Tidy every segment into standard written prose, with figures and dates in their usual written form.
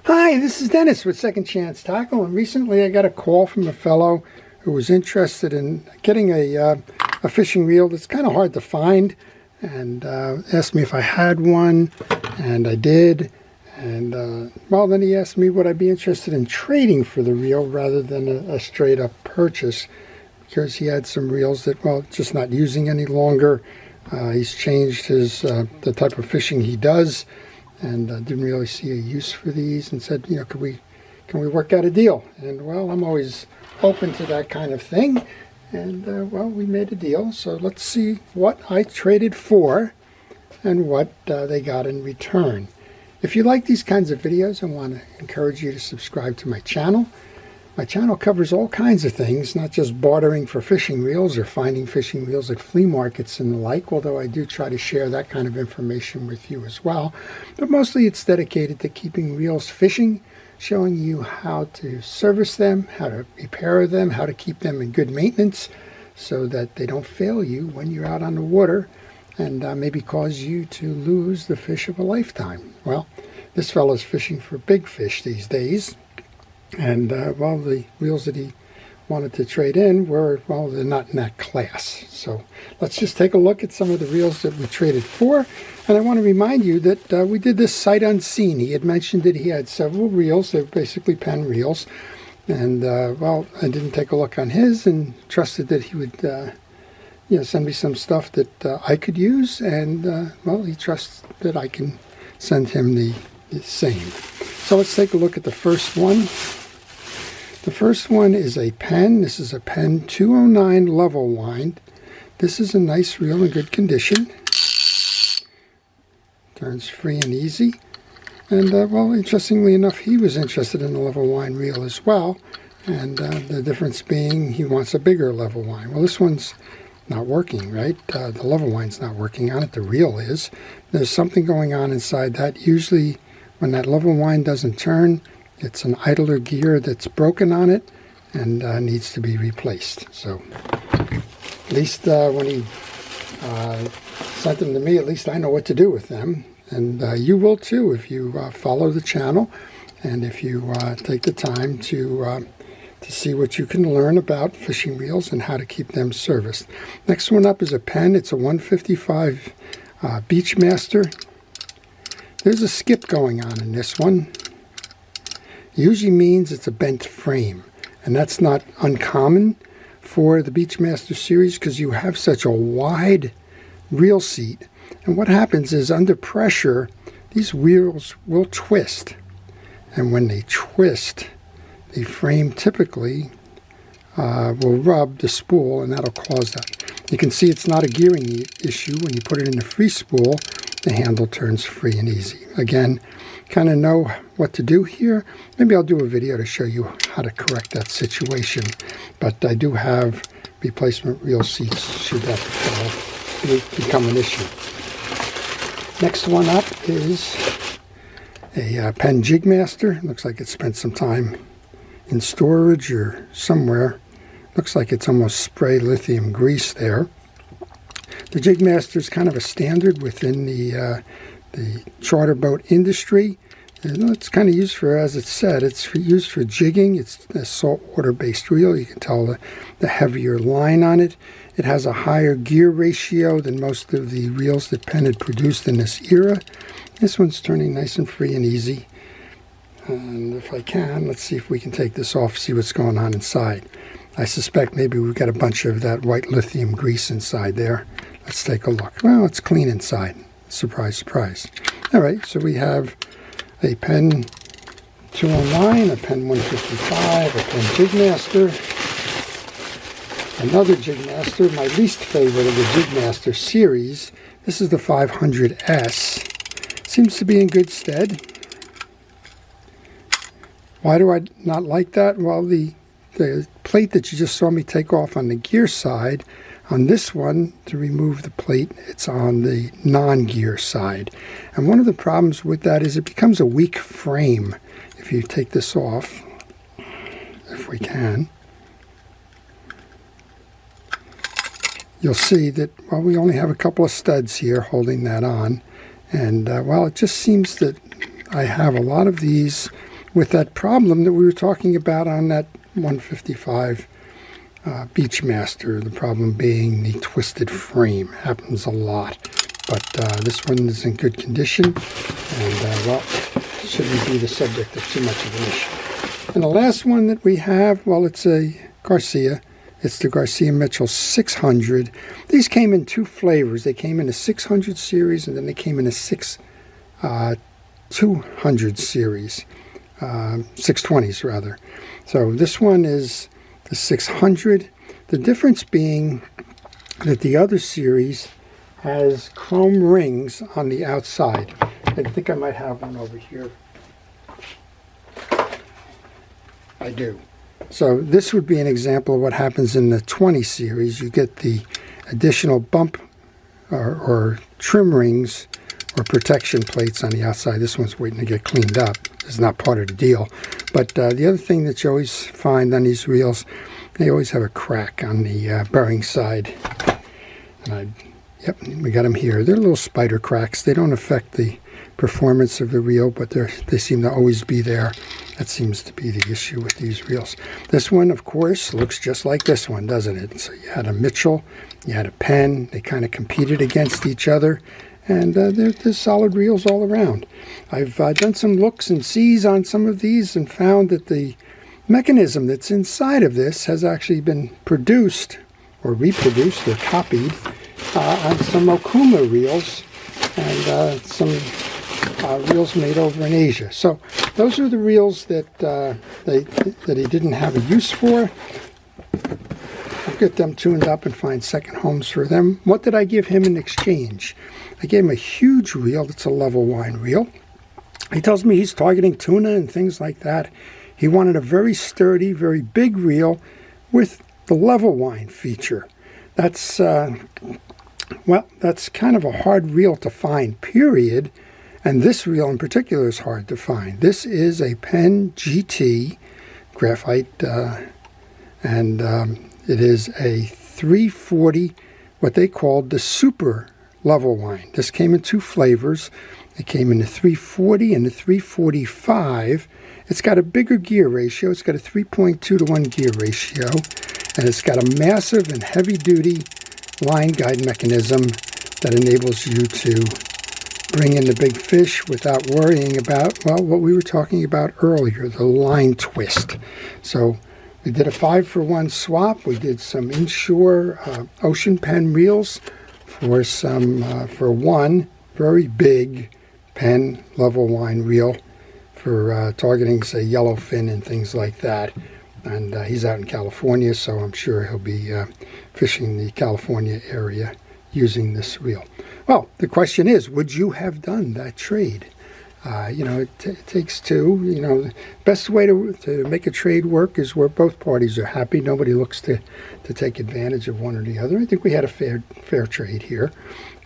Hi, this is Dennis with Second Chance Tackle, and recently I got a call from a fellow who was interested in getting a fishing reel that's kind of hard to find, and asked me if I had one, and I did. And well, then he asked me would I be interested in trading for the reel rather than a straight up purchase, because he had some reels that, well, just not using any longer. He's changed his the type of fishing he does, and didn't really see a use for these, and said, you know, can we work out a deal? And well, I'm always open to that kind of thing, and well, we made a deal. So let's see what I traded for and what they got in return. If you like these kinds of videos, I want to encourage you to subscribe to my channel. My channel covers all kinds of things, not just bartering for fishing reels or finding fishing reels at flea markets and the like, although I do try to share that kind of information with you as well. But mostly it's dedicated to keeping reels fishing, showing you how to service them, how to repair them, how to keep them in good maintenance so that they don't fail you when you're out on the water and maybe cause you to lose the fish of a lifetime. Well, this fellow's fishing for big fish these days. And, well, the reels that he wanted to trade in were, well, they're not in that class. So let's just take a look at some of the reels that we traded for. And I want to remind you that we did this sight unseen. He had mentioned that he had several reels. They're basically Penn reels. And, well, I didn't take a look on his and trusted that he would, you know, send me some stuff that I could use. And, well, he trusts that I can send him the same. So let's take a look at the first one. The first one is a Penn. This is a Penn 209 level wind. This is a nice reel in good condition. Turns free and easy. And, well, interestingly enough, he was interested in the level wind reel as well. And the difference being he wants a bigger level wind. Well, this one's not working, right? The level wind's not working on it. The reel is. There's something going on inside that. Usually when that level wind doesn't turn, it's an idler gear that's broken on it and needs to be replaced. So at least when he sent them to me, at least I know what to do with them. And you will too if you follow the channel and if you take the time to see what you can learn about fishing reels and how to keep them serviced. Next one up is a Penn. It's a 155 Beachmaster. There's a skip going on in this one. Usually means it's a bent frame, and that's not uncommon for the Beachmaster series because you have such a wide reel seat. And what happens is under pressure, these reels will twist. And when they twist, the frame typically will rub the spool, and that'll cause that. You can see it's not a gearing issue. When you put it in the free spool, the handle turns free and easy. Again, kind of know what to do here. Maybe I'll do a video to show you how to correct that situation. But I do have replacement reel seats should that become an issue. Next one up is a Penn Jigmaster. Looks like it spent some time in storage or somewhere. Looks like it's almost spray lithium grease there. The Jigmaster is kind of a standard within the charter boat industry. And it's kind of used for, as it said, it's used for jigging. It's a saltwater-based reel. You can tell the heavier line on it. It has a higher gear ratio than most of the reels that Penn had produced in this era. This one's turning nice and free and easy. And if I can, let's see if we can take this off, see what's going on inside. I suspect maybe we've got a bunch of that white lithium grease inside there. Let's take a look. Well, it's clean inside. Surprise, surprise. All right, so we have a Penn 209, a Penn 155, a Penn Jigmaster, another Jigmaster, my least favorite of the Jigmaster series. This is the 500S. Seems to be in good stead. Why do I not like that? Well, the plate that you just saw me take off on the gear side, on this one, to remove the plate, it's on the non-gear side. And one of the problems with that is it becomes a weak frame. If you take this off, if we can, you'll see that, well, we only have a couple of studs here holding that on. And, well, it just seems that I have a lot of these with that problem that we were talking about on that 155 Beachmaster, the problem being the twisted frame. Happens a lot, but this one is in good condition, and well, shouldn't be the subject of too much of an issue. And the last one that we have, well, it's a Garcia. It's the Garcia Mitchell 600. These came in two flavors. They came in a 600 series, and then they came in a 200 series, 620s rather. So this one is the 600. The difference being that the other series has chrome rings on the outside. I think I might have one over here. I do. So this would be an example of what happens in the 20 series. You get the additional bump or trim rings or protection plates on the outside. This one's waiting to get cleaned up. It's not part of the deal. But the other thing that you always find on these reels, they always have a crack on the bearing side. And yep, we got them here. They're little spider cracks. They don't affect the performance of the reel, but they seem to always be there. That seems to be the issue with these reels. This one, of course, looks just like this one, doesn't it? So you had a Mitchell, you had a Penn. They kind of competed against each other, and they're solid reels all around. I've done some looks and sees on some of these and found that the mechanism that's inside of this has actually been produced or reproduced or copied on some Okuma reels and some reels made over in Asia. So those are the reels that that he didn't have a use for. I'll get them tuned up and find second homes for them. What did I give him in exchange? I gave him a huge reel. It's a level wine reel. He tells me he's targeting tuna and things like that. He wanted a very sturdy, very big reel with the level wine feature. That's well, that's kind of a hard reel to find, period. And this reel in particular is hard to find. This is a Penn GT graphite, and it is a 340, what they called the super level wine. This came in two flavors. It came in the 340 and the 345. It's got a bigger gear ratio. It's got a 3.2 to 1 gear ratio, and it's got a massive and heavy-duty line guide mechanism that enables you to bring in the big fish without worrying about, well, what we were talking about earlier, the line twist. So we did a 5-for-1 swap. We did some inshore Ocean Penn reels for for one very big Penn level wine reel for targeting, say, yellowfin and things like that. And he's out in California, so I'm sure he'll be fishing the California area using this reel. Well, the question is, would you have done that trade? It takes two. The best way to make a trade work is where both parties are happy. Nobody looks to take advantage of one or the other. I think we had a fair trade here.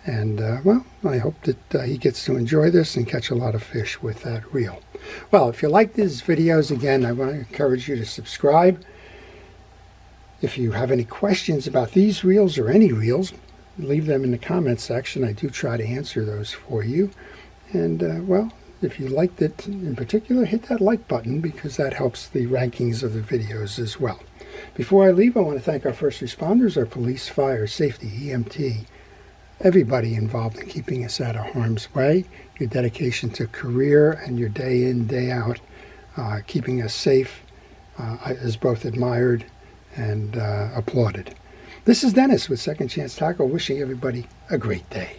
And, well, I hope that he gets to enjoy this and catch a lot of fish with that reel. Well, if you like these videos, again, I want to encourage you to subscribe. If you have any questions about these reels or any reels, leave them in the comments section. I do try to answer those for you. And, well, if you liked it in particular, hit that like button because that helps the rankings of the videos as well. Before I leave, I want to thank our first responders, our police, fire, safety, EMT, everybody involved in keeping us out of harm's way, your dedication to career and your day in, day out, keeping us safe is both admired and applauded. This is Dennis with Second Chance Tackle, wishing everybody a great day.